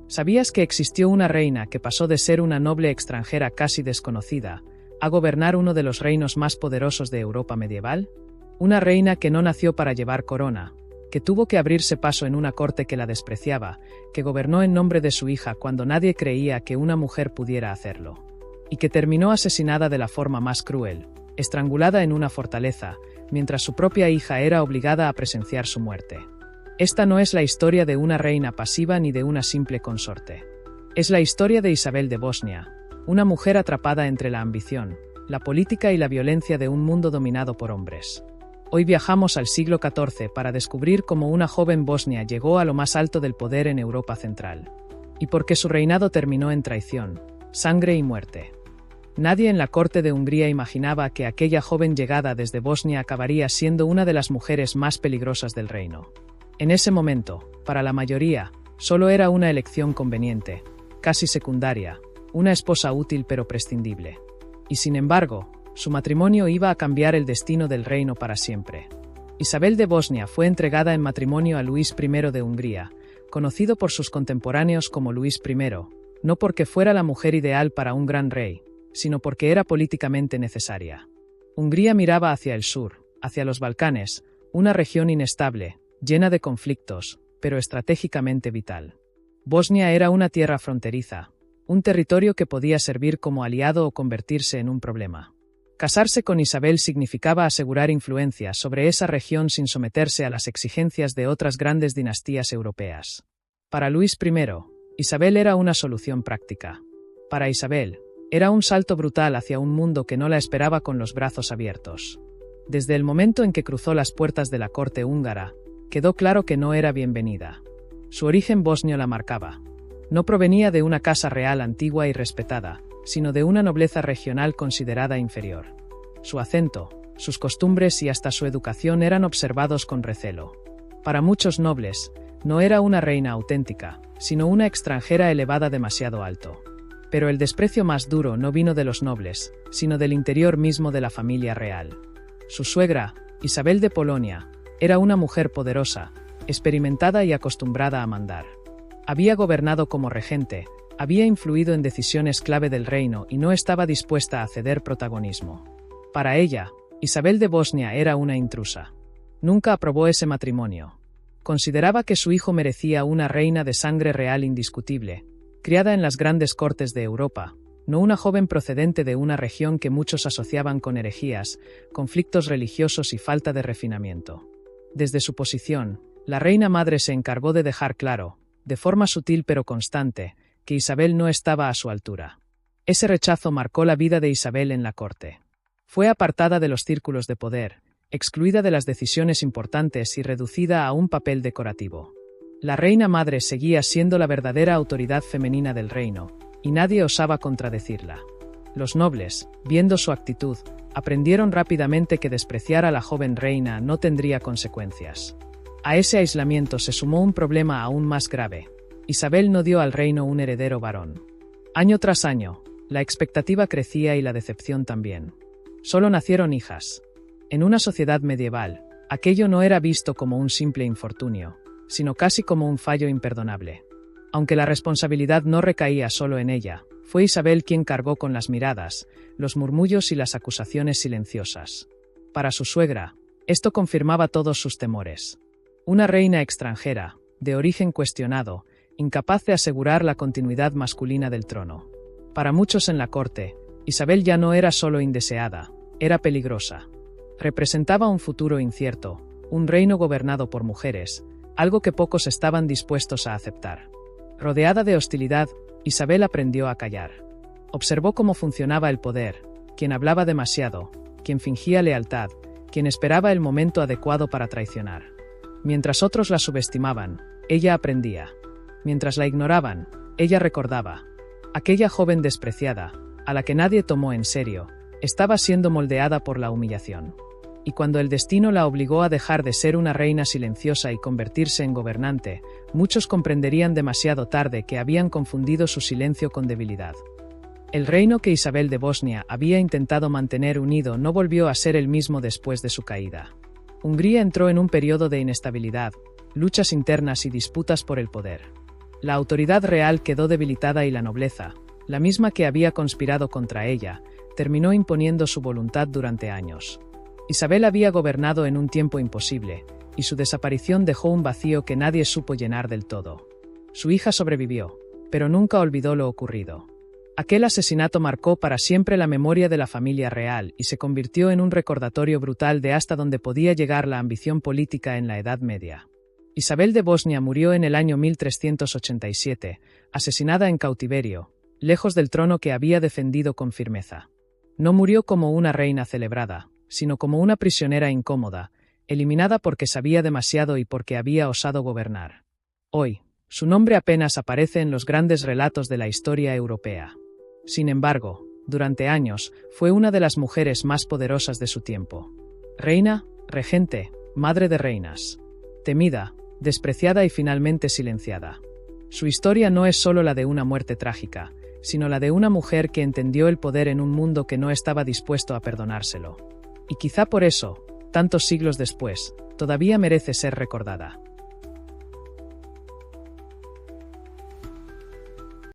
¿Sabías que existió una reina que pasó de ser una noble extranjera casi desconocida a gobernar uno de los reinos más poderosos de Europa medieval? Una reina que no nació para llevar corona, que tuvo que abrirse paso en una corte que la despreciaba, que gobernó en nombre de su hija cuando nadie creía que una mujer pudiera hacerlo, y que terminó asesinada de la forma más cruel, estrangulada en una fortaleza, mientras su propia hija era obligada a presenciar su muerte. Esta no es la historia de una reina pasiva ni de una simple consorte. Es la historia de Isabel de Bosnia, una mujer atrapada entre la ambición, la política y la violencia de un mundo dominado por hombres. Hoy viajamos al siglo XIV para descubrir cómo una joven bosnia llegó a lo más alto del poder en Europa Central, y por qué su reinado terminó en traición, sangre y muerte. Nadie en la corte de Hungría imaginaba que aquella joven llegada desde Bosnia acabaría siendo una de las mujeres más peligrosas del reino. En ese momento, para la mayoría, solo era una elección conveniente, casi secundaria, una esposa útil pero prescindible. Y sin embargo, su matrimonio iba a cambiar el destino del reino para siempre. Isabel de Bosnia fue entregada en matrimonio a Luis I de Hungría, conocido por sus contemporáneos como Luis I, no porque fuera la mujer ideal para un gran rey, sino porque era políticamente necesaria. Hungría miraba hacia el sur, hacia los Balcanes, una región inestable, llena de conflictos, pero estratégicamente vital. Bosnia era una tierra fronteriza, un territorio que podía servir como aliado o convertirse en un problema. Casarse con Isabel significaba asegurar influencia sobre esa región sin someterse a las exigencias de otras grandes dinastías europeas. Para Luis I, Isabel era una solución práctica. Para Isabel, era un salto brutal hacia un mundo que no la esperaba con los brazos abiertos. Desde el momento en que cruzó las puertas de la corte húngara, quedó claro que no era bienvenida. Su origen bosnio la marcaba. No provenía de una casa real antigua y respetada, sino de una nobleza regional considerada inferior. Su acento, sus costumbres y hasta su educación eran observados con recelo. Para muchos nobles, no era una reina auténtica, sino una extranjera elevada demasiado alto. Pero el desprecio más duro no vino de los nobles, sino del interior mismo de la familia real. Su suegra, Isabel de Polonia, era una mujer poderosa, experimentada y acostumbrada a mandar. Había gobernado como regente, había influido en decisiones clave del reino y no estaba dispuesta a ceder protagonismo. Para ella, Isabel de Bosnia era una intrusa. Nunca aprobó ese matrimonio. Consideraba que su hijo merecía una reina de sangre real indiscutible, criada en las grandes cortes de Europa, no una joven procedente de una región que muchos asociaban con herejías, conflictos religiosos y falta de refinamiento. Desde su posición, la reina madre se encargó de dejar claro, de forma sutil pero constante, que Isabel no estaba a su altura. Ese rechazo marcó la vida de Isabel en la corte. Fue apartada de los círculos de poder, excluida de las decisiones importantes y reducida a un papel decorativo. La reina madre seguía siendo la verdadera autoridad femenina del reino, y nadie osaba contradecirla. Los nobles, viendo su actitud, aprendieron rápidamente que despreciar a la joven reina no tendría consecuencias. A ese aislamiento se sumó un problema aún más grave. Isabel no dio al reino un heredero varón. Año tras año, la expectativa crecía y la decepción también. Solo nacieron hijas. En una sociedad medieval, aquello no era visto como un simple infortunio, sino casi como un fallo imperdonable. Aunque la responsabilidad no recaía solo en ella, fue Isabel quien cargó con las miradas, los murmullos y las acusaciones silenciosas. Para su suegra, esto confirmaba todos sus temores. Una reina extranjera, de origen cuestionado, incapaz de asegurar la continuidad masculina del trono. Para muchos en la corte, Isabel ya no era solo indeseada, era peligrosa. Representaba un futuro incierto, un reino gobernado por mujeres, algo que pocos estaban dispuestos a aceptar. Rodeada de hostilidad, Isabel aprendió a callar. Observó cómo funcionaba el poder, quien hablaba demasiado, quien fingía lealtad, quien esperaba el momento adecuado para traicionar. Mientras otros la subestimaban, ella aprendía. Mientras la ignoraban, ella recordaba. Aquella joven despreciada, a la que nadie tomó en serio, estaba siendo moldeada por la humillación. Y cuando el destino la obligó a dejar de ser una reina silenciosa y convertirse en gobernante, muchos comprenderían demasiado tarde que habían confundido su silencio con debilidad. El reino que Isabel de Bosnia había intentado mantener unido no volvió a ser el mismo después de su caída. Hungría entró en un periodo de inestabilidad, luchas internas y disputas por el poder. La autoridad real quedó debilitada y la nobleza, la misma que había conspirado contra ella, terminó imponiendo su voluntad durante años. Isabel había gobernado en un tiempo imposible, y su desaparición dejó un vacío que nadie supo llenar del todo. Su hija sobrevivió, pero nunca olvidó lo ocurrido. Aquel asesinato marcó para siempre la memoria de la familia real y se convirtió en un recordatorio brutal de hasta dónde podía llegar la ambición política en la Edad Media. Isabel de Bosnia murió en el año 1387, asesinada en cautiverio, lejos del trono que había defendido con firmeza. No murió como una reina celebrada, sino como una prisionera incómoda, eliminada porque sabía demasiado y porque había osado gobernar. Hoy, su nombre apenas aparece en los grandes relatos de la historia europea. Sin embargo, durante años, fue una de las mujeres más poderosas de su tiempo. Reina, regente, madre de reinas. Temida, despreciada y finalmente silenciada. Su historia no es solo la de una muerte trágica, sino la de una mujer que entendió el poder en un mundo que no estaba dispuesto a perdonárselo. Y quizá por eso, tantos siglos después, todavía merece ser recordada.